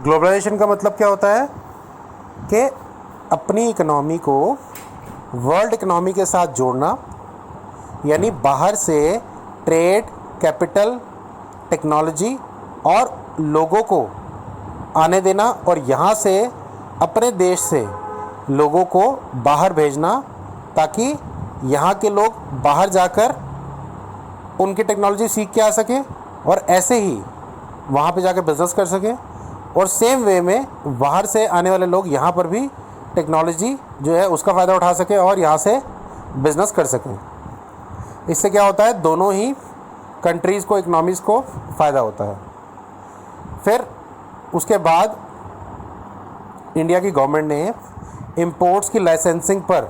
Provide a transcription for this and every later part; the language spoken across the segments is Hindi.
ग्लोबलाइजेशन का मतलब क्या होता है कि अपनी इकोनॉमी को वर्ल्ड इकोनॉमी के साथ जोड़ना, यानी बाहर से ट्रेड, कैपिटल, टेक्नोलॉजी और लोगों को आने देना और यहाँ से अपने देश से लोगों को बाहर भेजना, ताकि यहाँ के लोग बाहर जाकर उनकी टेक्नोलॉजी सीख के आ सकें और ऐसे ही वहाँ पे जाकर बिज़नेस कर सकें, और सेम वे में बाहर से आने वाले लोग यहाँ पर भी टेक्नोलॉजी जो है उसका फ़ायदा उठा सकें और यहाँ से बिज़नेस कर सकें। इससे क्या होता है, दोनों ही कंट्रीज़ को, इकनॉमीज़ को फ़ायदा होता है। फिर उसके बाद इंडिया की गवर्नमेंट ने इंपोर्ट्स की लाइसेंसिंग पर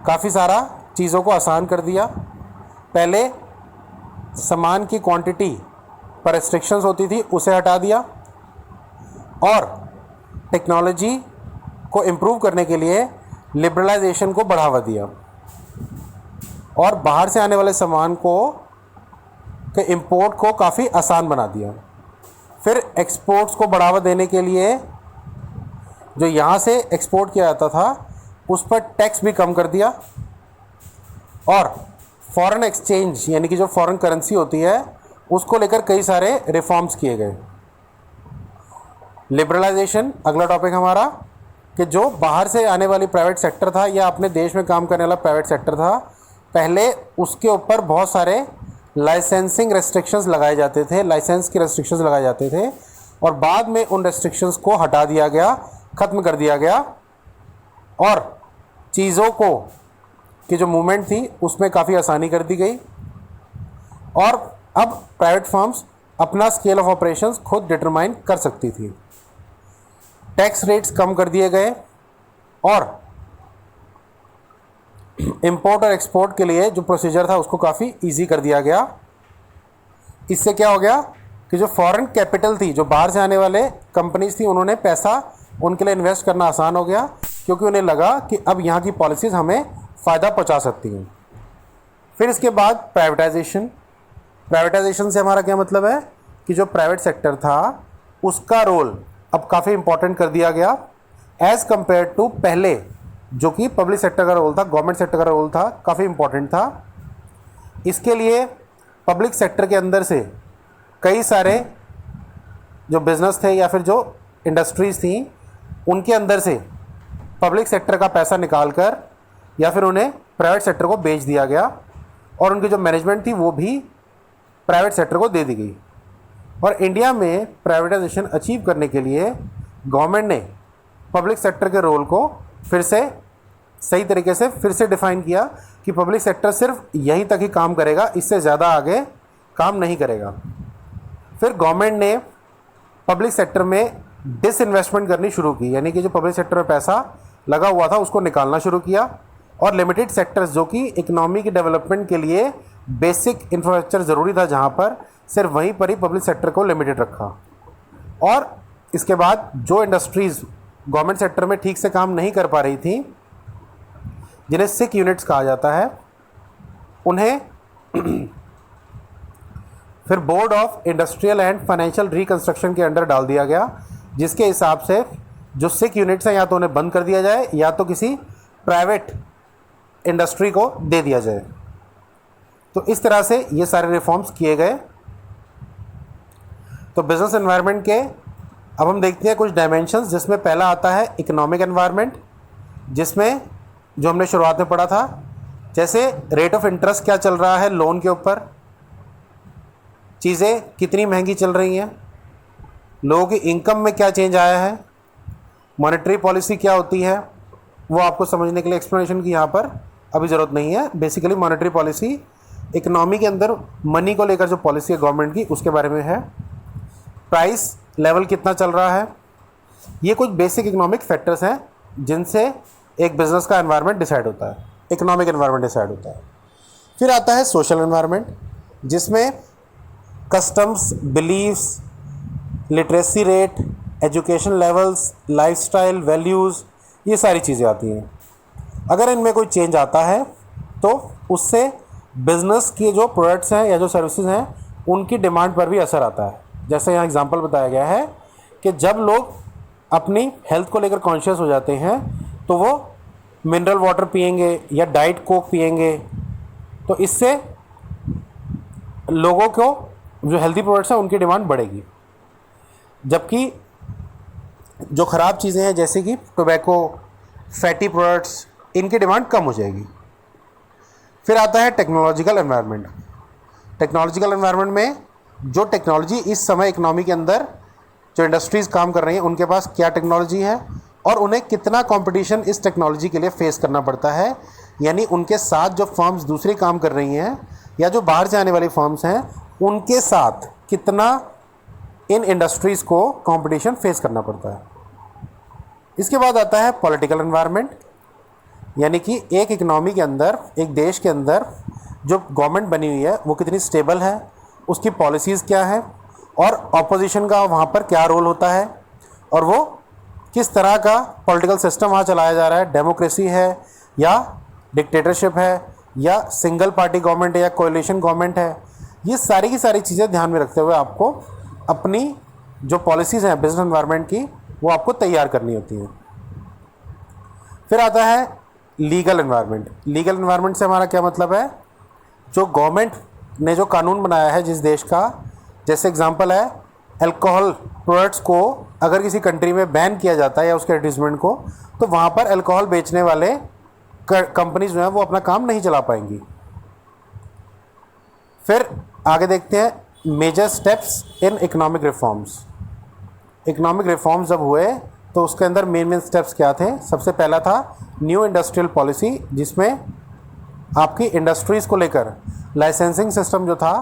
काफ़ी सारा चीज़ों को आसान कर दिया। पहले सामान की क्वांटिटी पर रिस्ट्रिक्शंस होती थी, उसे हटा दिया, और टेक्नोलॉजी को इम्प्रूव करने के लिए लिबरलाइजेशन को बढ़ावा दिया और बाहर से आने वाले सामान को के इंपोर्ट को काफ़ी आसान बना दिया। फिर एक्सपोर्ट्स को बढ़ावा देने के लिए जो यहाँ से एक्सपोर्ट किया जाता था उस पर टैक्स भी कम कर दिया, और फॉरेन एक्सचेंज यानी कि जो फॉरेन करेंसी होती है उसको लेकर कई सारे रिफॉर्म्स किए गए। लिबरलाइजेशन अगला टॉपिक हमारा, कि जो बाहर से आने वाली प्राइवेट सेक्टर था या अपने देश में काम करने वाला प्राइवेट सेक्टर था, पहले उसके ऊपर बहुत सारे लाइसेंसिंग रेस्ट्रिक्शंस लगाए जाते थे, लाइसेंस के रेस्ट्रिक्शंस लगाए जाते थे, और बाद में उन रेस्ट्रिक्शंस को हटा दिया गया, ख़त्म कर दिया गया, और चीज़ों को की जो मूवमेंट थी उसमें काफ़ी आसानी कर दी गई, और अब प्राइवेट फर्म्स अपना स्केल ऑफ ऑपरेशंस खुद डिटरमाइन कर सकती थी। टैक्स रेट्स कम कर दिए गए, और इंपोर्ट और एक्सपोर्ट के लिए जो प्रोसीजर था उसको काफ़ी इजी कर दिया गया। इससे क्या हो गया कि जो फॉरेन कैपिटल थी, जो बाहर से आने वाले कंपनीज थी, उन्होंने पैसा उनके लिए इन्वेस्ट करना आसान हो गया, क्योंकि उन्हें लगा कि अब यहाँ की पॉलिसीज़ हमें फ़ायदा पहुँचा सकती हैं। फिर इसके बाद प्राइवेटाइजेशन से हमारा क्या मतलब है कि जो प्राइवेट सेक्टर था उसका रोल अब काफ़ी इम्पोर्टेंट कर दिया गया एज़ कम्पेयर टू पहले, जो कि पब्लिक सेक्टर का रोल था, गवर्नमेंट सेक्टर का रोल था, काफ़ी इम्पोर्टेंट था। इसके लिए पब्लिक सेक्टर के अंदर से कई सारे जो बिज़नेस थे या फिर जो इंडस्ट्रीज़ थी, उनके अंदर से पब्लिक सेक्टर का पैसा निकाल कर या फिर उन्हें प्राइवेट सेक्टर को बेच दिया गया, और उनकी जो मैनेजमेंट थी वो भी प्राइवेट सेक्टर को दे दी गई। और इंडिया में प्राइवेटाइजेशन अचीव करने के लिए गवर्नमेंट ने पब्लिक सेक्टर के रोल को फिर से सही तरीके से फिर से डिफ़ाइन किया कि पब्लिक सेक्टर सिर्फ यहीं तक ही काम करेगा, इससे ज़्यादा आगे काम नहीं करेगा। फिर गवर्नमेंट ने पब्लिक सेक्टर में डिसइन्वेस्टमेंट करनी शुरू की, यानी कि जो पब्लिक सेक्टर में पैसा लगा हुआ था उसको निकालना शुरू किया, और लिमिटेड सेक्टर्स जो कि इकोनॉमी के डेवलपमेंट के लिए बेसिक इंफ्रास्ट्रक्चर ज़रूरी था, जहाँ पर सिर्फ वहीं पर ही पब्लिक सेक्टर को लिमिटेड रखा। और इसके बाद जो इंडस्ट्रीज़ गवर्नमेंट सेक्टर में ठीक से काम नहीं कर पा रही थी, जिन्हें सिक यूनिट्स कहा जाता है, उन्हें फिर board of industrial and financial reconstruction के अंडर डाल दिया गया, जिसके हिसाब से जो सिक यूनिट्स हैं या तो उन्हें बंद कर दिया जाए या तो किसी प्राइवेट इंडस्ट्री को दे दिया जाए। तो इस तरह से ये सारे रिफॉर्म्स किए गए। तो बिज़नेस एनवायरनमेंट के अब हम देखते हैं कुछ डायमेंशंस, जिसमें पहला आता है इकोनॉमिक एनवायरनमेंट, जिसमें जो हमने शुरुआत में पढ़ा था, जैसे रेट ऑफ इंटरेस्ट क्या चल रहा है लोन के ऊपर, चीज़ें कितनी महंगी चल रही हैं, लोगों की इनकम में क्या चेंज आया है, मॉनेटरी पॉलिसी क्या होती है, वो आपको समझने के लिए एक्सप्लेनेशन की यहाँ पर अभी ज़रूरत नहीं है। बेसिकली मॉनेटरी पॉलिसी इकनॉमी के अंदर मनी को लेकर जो पॉलिसी है गवर्नमेंट की, उसके बारे में है। प्राइस लेवल कितना चल रहा है, ये कुछ बेसिक इकोनॉमिक फैक्टर्स हैं जिनसे एक बिज़नेस का एनवायरनमेंट डिसाइड होता है, इकोनॉमिक एनवायरनमेंट डिसाइड होता है। फिर आता है सोशल एनवायरनमेंट, जिसमें customs, beliefs, literacy rate, education levels, lifestyle, values, ये सारी चीज़ें आती हैं। अगर इनमें कोई चेंज आता है तो उससे बिज़नेस के जो प्रोडक्ट्स हैं या जो सर्विसेज हैं उनकी डिमांड पर भी असर आता है। जैसे यहाँ एग्जांपल बताया गया है कि जब लोग अपनी हेल्थ को लेकर कॉन्शियस हो जाते हैं तो वो मिनरल वाटर पिएंगे या डाइट कोक पिएंगे, तो इससे लोगों को जो हेल्दी प्रोडक्ट्स हैं उनकी डिमांड बढ़ेगी। जबकि जो ख़राब चीज़ें हैं जैसे कि टोबैको, फैटी प्रोडक्ट्स, इनकी डिमांड कम हो जाएगी। फिर आता है टेक्नोलॉजिकल एनवायरनमेंट। टेक्नोलॉजिकल एनवायरनमेंट में जो टेक्नोलॉजी इस समय इकोनॉमी के अंदर जो इंडस्ट्रीज़ काम कर रही हैं उनके पास क्या टेक्नोलॉजी है और उन्हें कितना कंपटीशन इस टेक्नोलॉजी के लिए फेस करना पड़ता है, यानी उनके साथ जो फर्म्स दूसरी काम कर रही हैं या जो बाहर से आने वाली फर्म्स हैं उनके साथ कितना इन इंडस्ट्रीज़ को कंपटीशन फेस करना पड़ता है। इसके बाद आता है पॉलिटिकल एनवायरनमेंट, यानी कि एक इकनॉमी के अंदर, एक देश के अंदर जो गवर्नमेंट बनी हुई है वो कितनी स्टेबल है, उसकी पॉलिसीज़ क्या है और ऑपोजिशन का वहाँ पर क्या रोल होता है और वो किस तरह का पॉलिटिकल सिस्टम वहाँ चलाया जा रहा है, डेमोक्रेसी है या डिक्टेटरशिप है या सिंगल पार्टी गवर्नमेंट है या कोएलिशन गवर्नमेंट है। ये सारी की सारी चीज़ें ध्यान में रखते हुए आपको अपनी जो पॉलिसीज़ हैं बिजनेस एनवायरनमेंट की वो आपको तैयार करनी होती हैं। फिर आता है लीगल एनवायरनमेंट। लीगल एनवायरनमेंट से हमारा क्या मतलब है, जो गवर्नमेंट ने जो कानून बनाया है जिस देश का, जैसे एग्जांपल है अल्कोहल प्रोडक्ट्स को अगर किसी कंट्री में बैन किया जाता है या उसके एडवर्टीजमेंट को, तो वहाँ पर अल्कोहल बेचने वाले कंपनीज जो हैं वो अपना काम नहीं चला पाएंगी। फिर आगे देखते हैं major steps in economic reforms. Economic reforms जब हुए तो उसके अंदर मेन स्टेप्स क्या थे। सबसे पहला था न्यू इंडस्ट्रियल पॉलिसी, जिसमें आपकी इंडस्ट्रीज़ को लेकर लाइसेंसिंग सिस्टम जो था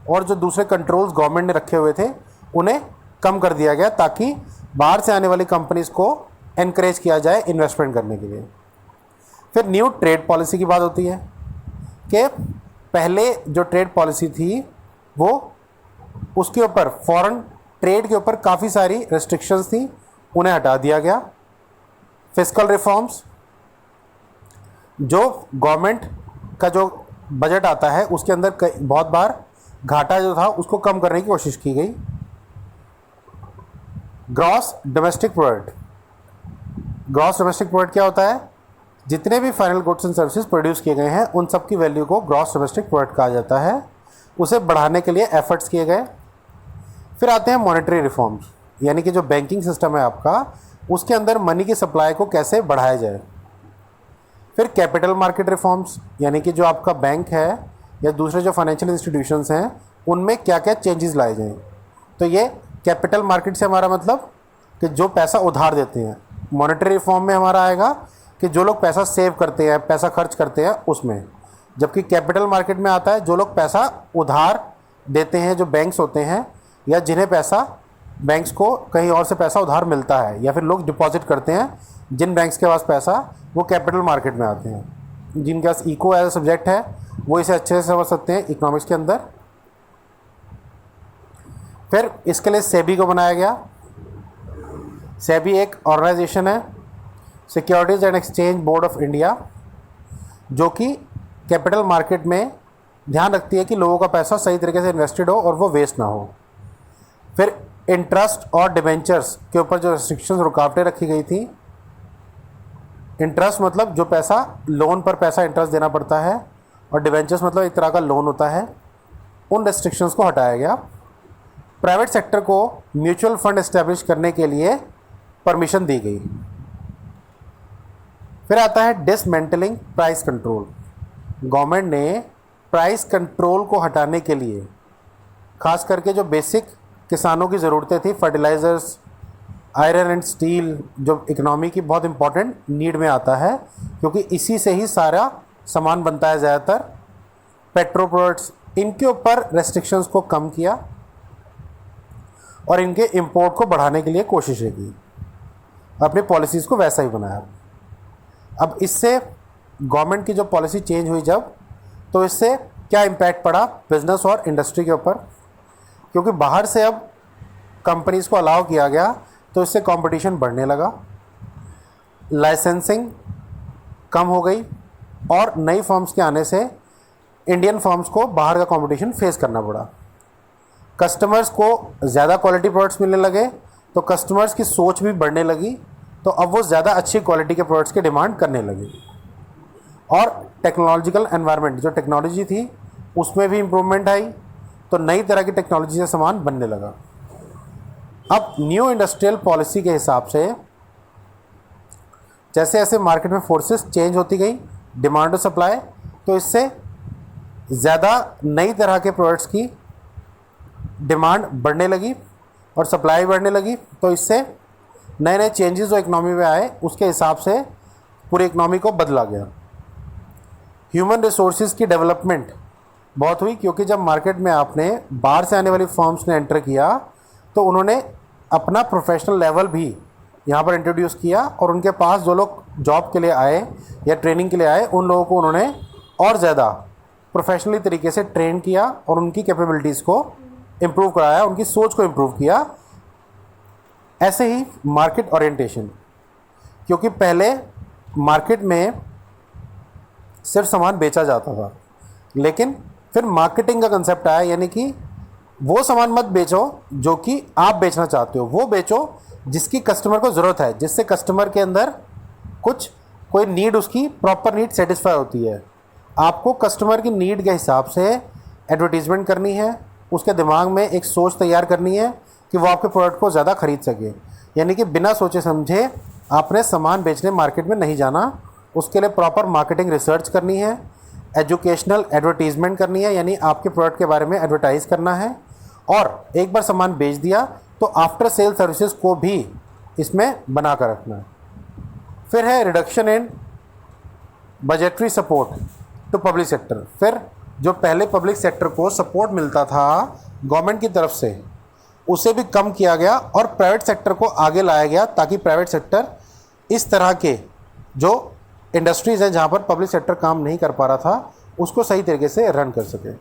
और जो दूसरे कंट्रोल्स गवर्नमेंट ने रखे हुए थे उन्हें कम कर दिया गया ताकि बाहर से आने वाली कंपनीज़ को एनकरेज किया जाए इन्वेस्टमेंट करने के लिए। फिर न्यू ट्रेड पॉलिसी की बात होती है कि पहले जो ट्रेड पॉलिसी थी वो उसके ऊपर फॉरेन ट्रेड के ऊपर काफ़ी सारी रेस्ट्रिक्शंस थी, उन्हें हटा दिया गया। फिस्कल रिफॉर्म्स, जो गवर्नमेंट का जो बजट आता है उसके अंदर बहुत बार घाटा जो था उसको कम करने की कोशिश की गई। Gross domestic product. Gross domestic product क्या होता है, जितने भी final goods and services produce किए गए हैं उन सब की वैल्यू को ग्रॉस डोमेस्टिक प्रोडक्ट कहा जाता है। उसे बढ़ाने के लिए एफर्ट्स किए गए। फिर आते हैं मॉनेटरी रिफॉर्म्स, यानी कि जो बैंकिंग सिस्टम है आपका उसके अंदर मनी की सप्लाई को कैसे बढ़ाया जाए। फिर कैपिटल मार्केट रिफॉर्म्स, यानी कि जो आपका बैंक है या दूसरे जो फाइनेंशियल इंस्टीट्यूशंस हैं उनमें क्या क्या चेंजेस लाए जाएँ। तो ये कैपिटल मार्केट से हमारा मतलब कि जो पैसा उधार देते हैं। मॉनेटरी रिफॉर्म में हमारा आएगा कि जो लोग पैसा सेव करते हैं, पैसा खर्च करते हैं उसमें, जबकि कैपिटल मार्केट में आता है जो लोग पैसा उधार देते हैं, जो बैंक्स होते हैं या जिन्हें पैसा बैंक्स को कहीं और से पैसा उधार मिलता है या फिर लोग डिपॉजिट करते हैं, जिन बैंक्स के पास पैसा, वो कैपिटल मार्केट में आते हैं। जिनके पास इको एज ए सब्जेक्ट है वो इसे अच्छे से समझ सकते हैं इकोनॉमिक्स के अंदर। फिर इसके लिए सेबी को बनाया गया। सेबी एक ऑर्गेनाइजेशन है, securities and exchange board of India, जो कि कैपिटल मार्केट में ध्यान रखती है कि लोगों का पैसा सही तरीके से इन्वेस्टेड हो और वो वेस्ट ना हो। फिर इंटरेस्ट और डिबेंचर्स के ऊपर जो रिस्ट्रिक्शंस, रुकावटें रखी गई थी। इंटरेस्ट मतलब जो पैसा, लोन पर पैसा इंटरेस्ट देना पड़ता है, और डिबेंचर्स मतलब एक तरह का लोन होता है, उन रेस्ट्रिक्शंस को हटाया गया। प्राइवेट सेक्टर को म्यूचुअल फंड एस्टेब्लिश करने के लिए परमिशन दी गई। फिर आता है डिसमेंटलिंग प्राइस कंट्रोल। गवर्नमेंट ने प्राइस कंट्रोल को हटाने के लिए खास करके जो बेसिक किसानों की ज़रूरतें थी, फर्टिलाइज़र्स, आयरन एंड स्टील, जो इकोनॉमी की बहुत इंपॉर्टेंट नीड में आता है क्योंकि इसी से ही सारा सामान बनता है ज़्यादातर, पेट्रो प्रोडक्ट्स, इनके ऊपर रेस्ट्रिक्शंस को कम किया और इनके इंपोर्ट को बढ़ाने के लिए कोशिशें की, अपनी पॉलिसीज़ को वैसा ही बनाया। अब इससे गवर्नमेंट की जो पॉलिसी चेंज हुई जब, तो इससे क्या इम्पैक्ट पड़ा बिज़नेस और इंडस्ट्री के ऊपर, क्योंकि बाहर से अब कंपनीज़ को अलाउ किया गया तो इससे कंपटीशन बढ़ने लगा, लाइसेंसिंग कम हो गई और नई फर्म्स के आने से इंडियन फर्म्स को बाहर का कंपटीशन फेस करना पड़ा। कस्टमर्स को ज़्यादा क्वालिटी प्रोडक्ट्स मिलने लगे तो कस्टमर्स की सोच भी बढ़ने लगी, तो अब वो ज़्यादा अच्छी क्वालिटी के प्रोडक्ट्स की डिमांड करने लगी। और टेक्नोलॉजिकल एनवायरनमेंट, जो टेक्नोलॉजी थी उसमें भी इम्प्रूवमेंट आई, तो नई तरह की टेक्नोलॉजी से सामान बनने लगा। अब न्यू इंडस्ट्रियल पॉलिसी के हिसाब से जैसे जैसे मार्केट में फोर्सेस चेंज होती गई, डिमांड और सप्लाई, तो इससे ज़्यादा नई तरह के प्रोडक्ट्स की डिमांड बढ़ने लगी और सप्लाई बढ़ने लगी। तो इससे नए नए चेंजेस जो इकनॉमी में आए उसके हिसाब से पूरी इकनॉमी को बदला गया। ह्यूमन रिसोर्सेज की डेवलपमेंट बहुत हुई, क्योंकि जब मार्केट में आपने बाहर से आने वाली फर्म्स ने एंटर किया तो उन्होंने अपना प्रोफेशनल लेवल भी यहाँ पर इंट्रोड्यूस किया, और उनके पास जो लोग जॉब के लिए आए या ट्रेनिंग के लिए आए उन लोगों को उन्होंने और ज़्यादा प्रोफेशनली तरीके से ट्रेन किया और उनकी कैपेबिलिटीज़ को इम्प्रूव कराया, उनकी सोच को इम्प्रूव किया। ऐसे ही मार्केट ओरिएंटेशन, क्योंकि पहले मार्केट में सिर्फ सामान बेचा जाता था, लेकिन फिर मार्केटिंग का कंसेप्ट आया, यानी कि वो सामान मत बेचो जो कि आप बेचना चाहते हो, वो बेचो जिसकी कस्टमर को ज़रूरत है, जिससे कस्टमर के अंदर कोई नीड, उसकी प्रॉपर नीड सेटिस्फाई होती है। आपको कस्टमर की नीड के हिसाब से एडवर्टीज़मेंट करनी है, उसके दिमाग में एक सोच तैयार करनी है कि वो आपके प्रोडक्ट को ज़्यादा खरीद सके। यानी कि बिना सोचे समझे आपने सामान बेचने मार्केट में नहीं जाना, उसके लिए प्रॉपर मार्केटिंग रिसर्च करनी है, एजुकेशनल एडवर्टीज़मेंट करनी है, यानी आपके प्रोडक्ट के बारे में एडवर्टाइज़ करना है, और एक बार सामान बेच दिया तो आफ्टर सेल सर्विसेज को भी इसमें बना कर रखना है। फिर है reduction in budgetary support to public sector. फिर जो पहले पब्लिक सेक्टर को सपोर्ट मिलता था गवर्नमेंट की तरफ से, उसे भी कम किया गया और प्राइवेट सेक्टर को आगे लाया गया, ताकि प्राइवेट सेक्टर इस तरह के जो इंडस्ट्रीज़ हैं जहाँ पर पब्लिक सेक्टर काम नहीं कर पा रहा था उसको सही तरीके से रन कर सके।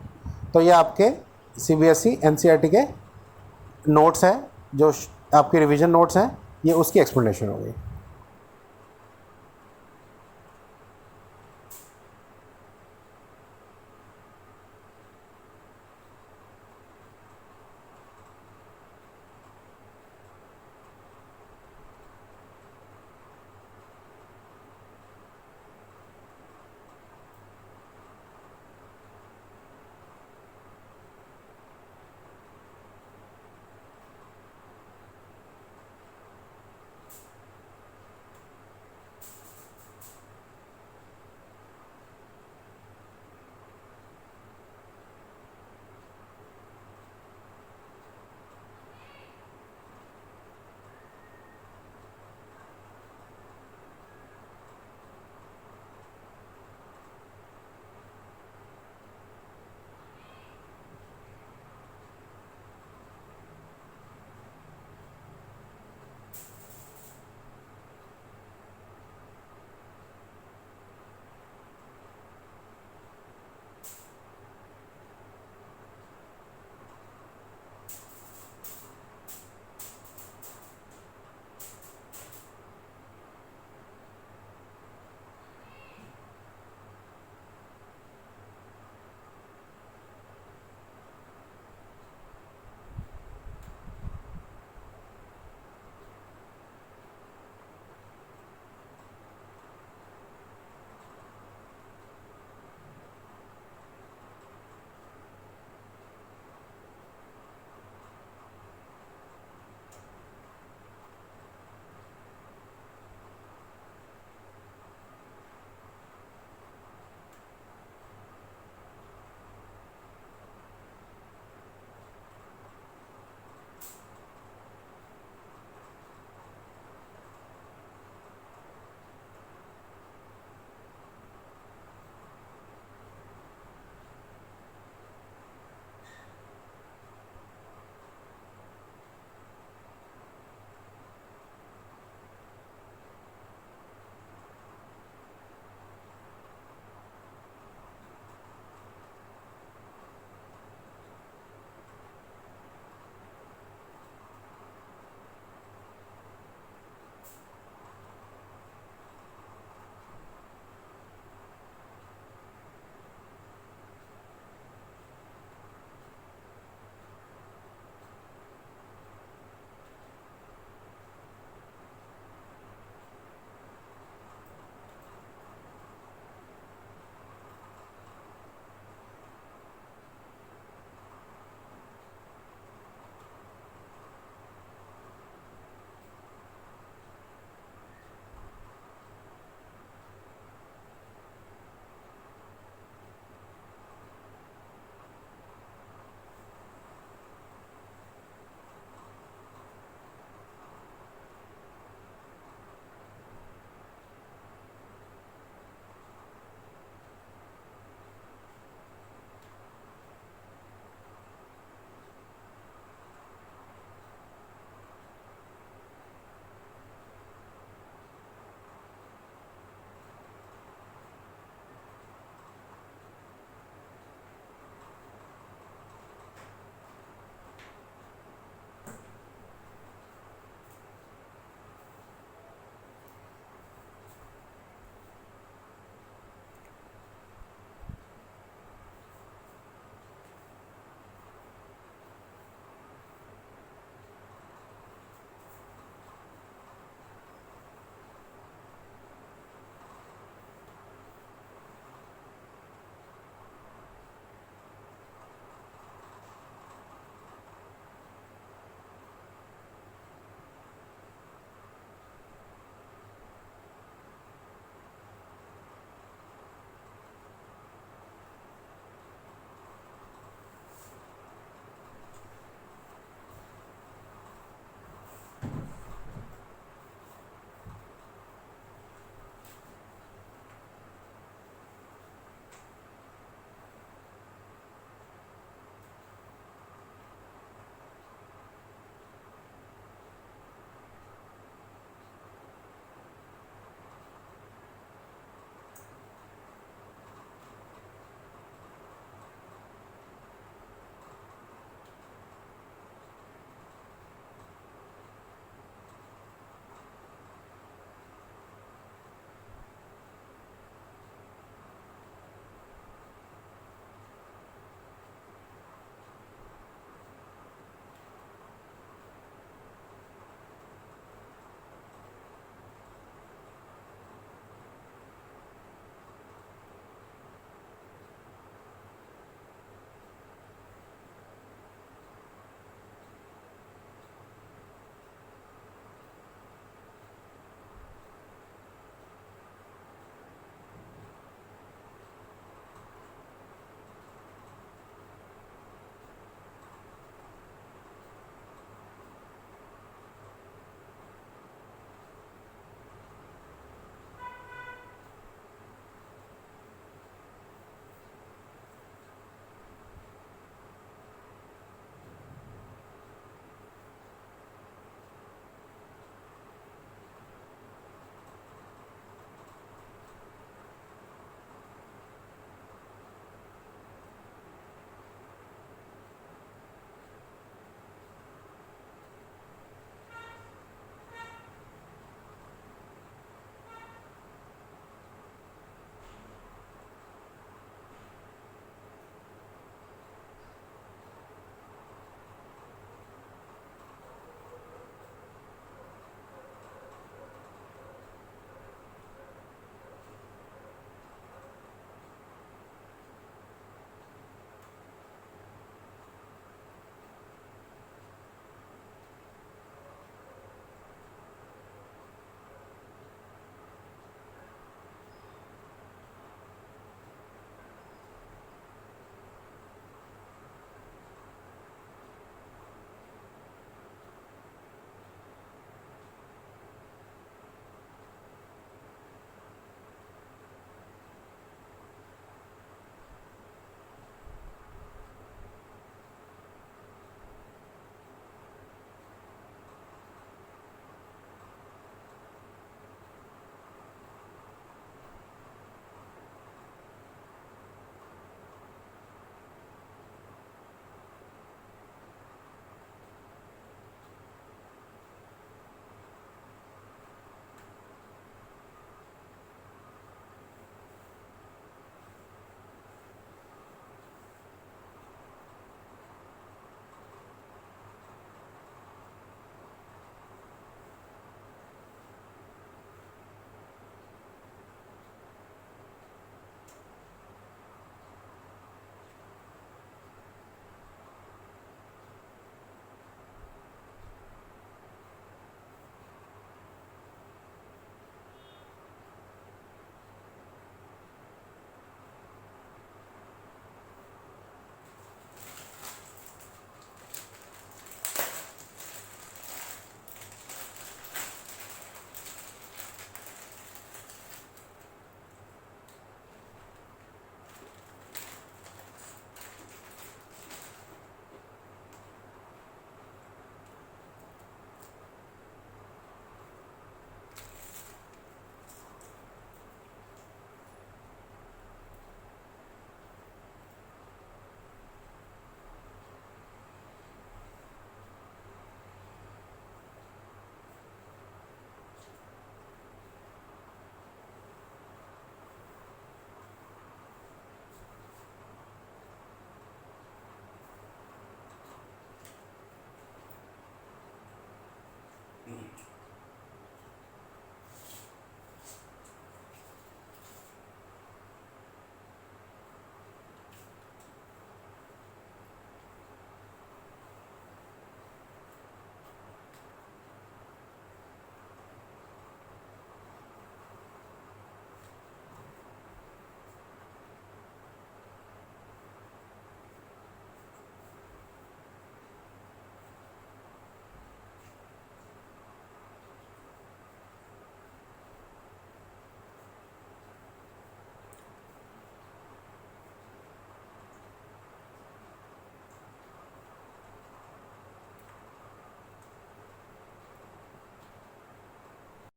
तो ये आपके CBSE NCERT के नोट्स हैं, जो आपके रिवीजन नोट्स हैं, ये उसकी एक्सप्लेनेशन हो गई।